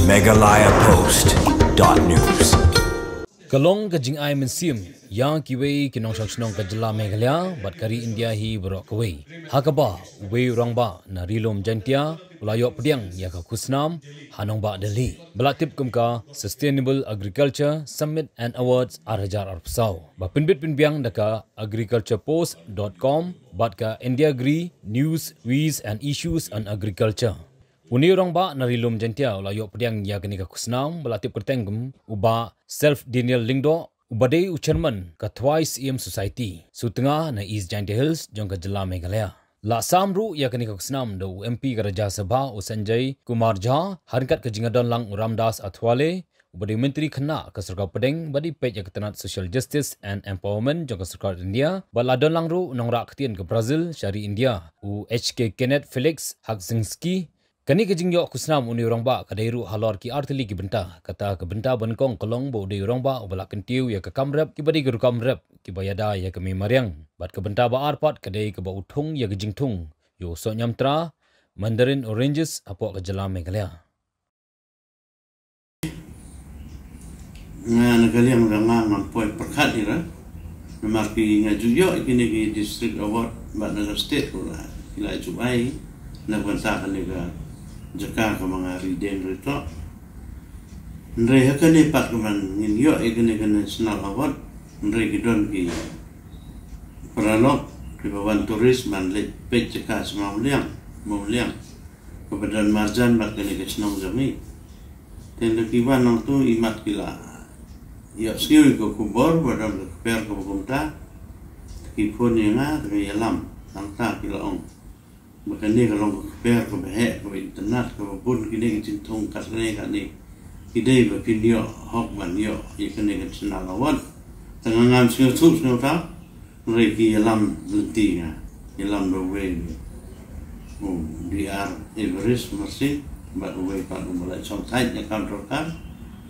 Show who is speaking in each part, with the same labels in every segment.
Speaker 1: megalayapost.news.
Speaker 2: Kalong ka jing ay mensim yang kiwei kinong shanong ka jela Meghalaya bat kari India hi berok kawei hakaba wei rangba na rilom jantia ulayok pediang ya ka kusnam hanong ba Delhi belatip kumka Sustainable Agriculture Summit and Awards arhajar arpsau ba pinbit pinbiang daka agriculturepost.com bat ka India Agri News Wiz and Issues on Agriculture. Uni orang ba narilum jentia ulayok pediang ya kini ka kusnam belatip kertenggum uba self Daniel Lingdo ubadai ucerman ka Twice EM Society sutengah na East Jaintia Hills jong ka jela Meghalaya. La samru ya kini ka kusnam do MP ka Raja Sabha u Sanjay Kumar Jha harkat ka jingadon lang Ramdas Athwale ubadai menteri khana ka sarkar pedeng badi pej ya ketenat social justice and empowerment jong ka sarkar India baladon lang ru nongrak ketien ke Brazil syari India u HK Kenneth Felix Hakzinski. Kani kejing yok kusnam uni orang ba kadairu halor ki artili ki benta kata ke benta benkong kolong bo de orang ba ubala kentiu ya ke kamrep ki badi geru kamrep ki bayada ya ke memariang bat ke benta ba arpat kadai ke ba uthung ya ke jingtung yo so nyamtra Mandarin Oranges apok ke jela Meghalaya
Speaker 3: Nagaliang ramang mampoy perkat ira namarki ngajuyo ikini ki district award bat naga state pula ila juai na banta kaniga jaka ka mga riden rito ndre hakane pat kaman nginyo ikini ka national award ndre gidon ki paralok ki bawan turis man le pej jaka semauliang mauliang kebadan marjan bat kani ka senong jami ten kiwan nang tu imat kila ya siu ko kubor badam per ko bumta ki pon nga ke yalam tangta kila ong makanya kalau per ko behe ko internet ko pun kini cintong kasne kani ide ba pinyo hok man yo ikene kan senalawan tengah ngam sing tu sing ta reki yalam lentinga yalam do we DR Everest masih ba we pa mulai song site nya kantor kan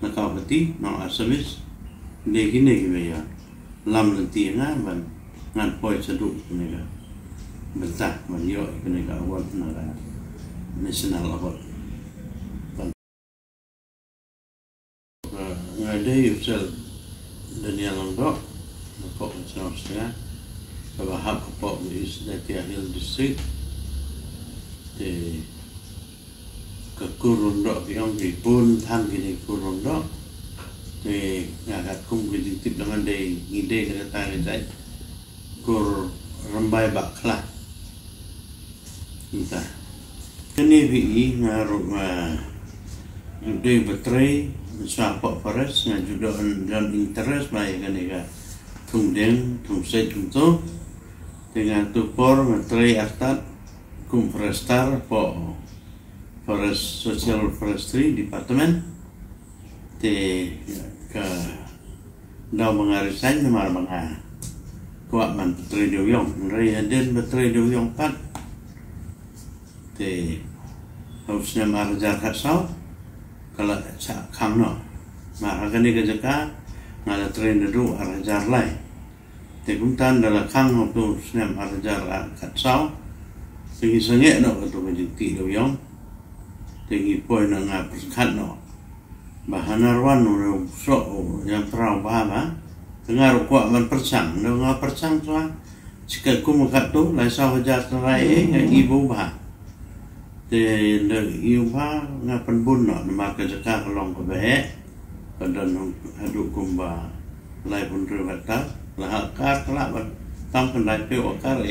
Speaker 3: na ka beti no asamis de kini ki ya lam lentinga ban ngan poi seduk ni ka bentar manyo kena ka awal na national award ngade yusel Daniel Longdo ko sa bahab ko is Jaintia Hill district de ke kurundo yang dipun tham kini kurundo de ngagat kum ditip dengan de ngide kena tang kur rambai bakla kita kini bi ngaruh de betray sapok forest nga judo dan interest mai kanega tungden tungset untuk dengan tupor betray astat kum forestar po forest social forestry department te ke daw mengarisan namar mga kuat man betray doyong reden betray doyong pat te harusnya marjar kasau kalau kang no maka ni kejaka ngala train dulu arjar lai te kuntan dalam kang waktu senam arjar kasau tinggi sengek no waktu menjadi doyong tinggi poin ngap perkat no bahan arwan no so yang terang bahama dengar kuat man percang no ngap percang tuan jika kumakat tu lai saw hajar terai ibu bah te iu pa nga panbun no na makajaka kalong ko behe padan hadu kumba lai pun rewata la kar kala ban tam pandai pe okar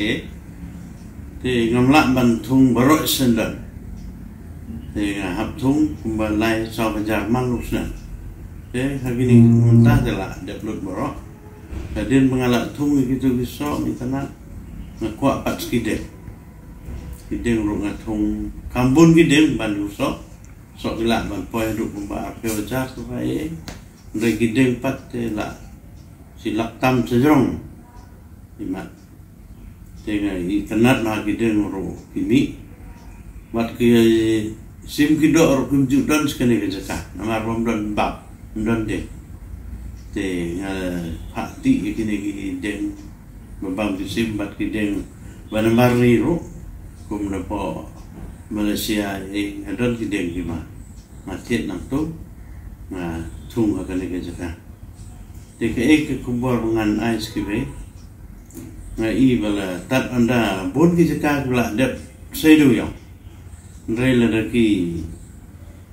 Speaker 3: te ngamla bantung barok sendan te hap tung kumba lai saw bajar malusna te hagini muntah dela deplut barok kadin mengalak tung gitu bisa mitana ngkuat pat skide kideng ru ngatung kambun kideng bandu sok gila ban poy ru kumba apel jar supaya ndai kideng pat la silak tam sejrong imat tenga internet na kideng ru kimi mat ki sim kido ru kumju dan skene ke jaka namar rom dan bab dan de te hati kini kideng babam sim bat kideng banamari ru kum na po Malaysia adon kideng lima mati nang tu thung akan ni kerja. Jika ek kubur dengan ais kibe, ngai bala tat anda bon kerja bala dep sedu yang, rela daki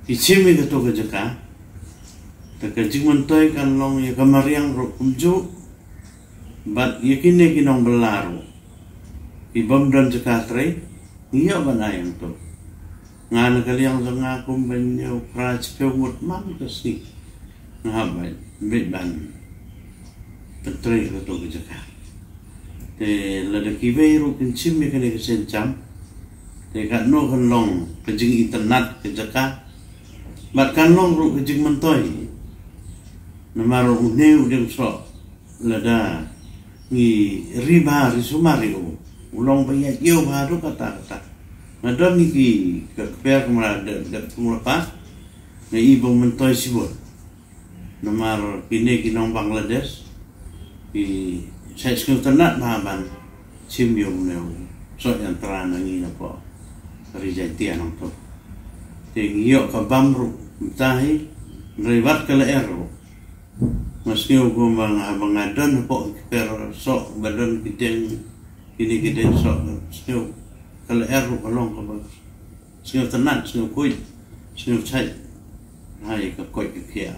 Speaker 3: ichimi ke tu kerja. Tak jingman toy kan long ya kamariang ro kumju, bat yakine kinong belaru. Ibam dan jakatre, iya banayang tu. Ngana kaliang zangakum banyo praj pewut man kasi ngabai beban petre ke tu kerja. Te lada kiberu kincim ya kene kesencam. Te kat no kan long kejing internet kerja. Bat kan long ro kejing mentoy. Namaro uneu dem so lada ni riba risumari ulong banyak yo baru kata ngadon ni ke per kemara de penglepas na ibu mentoy sibut namaro kini kinong Bangladesh di saya sekitar bahaban simbiom neu so yang terana ni napa rijati anong to tengiyo ka bamru mtahi ribat kala ero meski hukum abang adon pok per sok badan kiteng ini sok sio kalau kalong ka sio tenan sio kuy sio chai hai ka koy ka kia.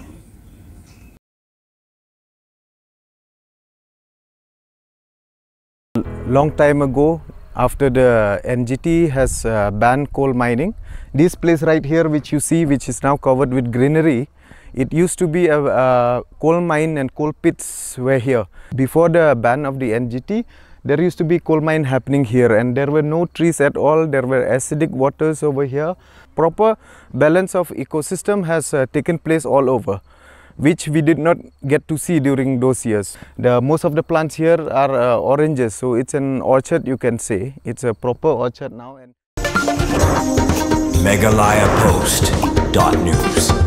Speaker 4: Long time ago, after the NGT has banned coal mining, this place right here which you see, which is now covered with greenery, it used to be a coal mine and coal pits were here. Before the ban of the NGT, there used to be coal mine happening here and there were no trees at all. There were acidic waters over here. Proper balance of ecosystem has taken place all over, which we did not get to see during those years. Most of the plants here are oranges, so it's an orchard, you can say. It's a proper orchard now.
Speaker 1: Meghalaya Post.News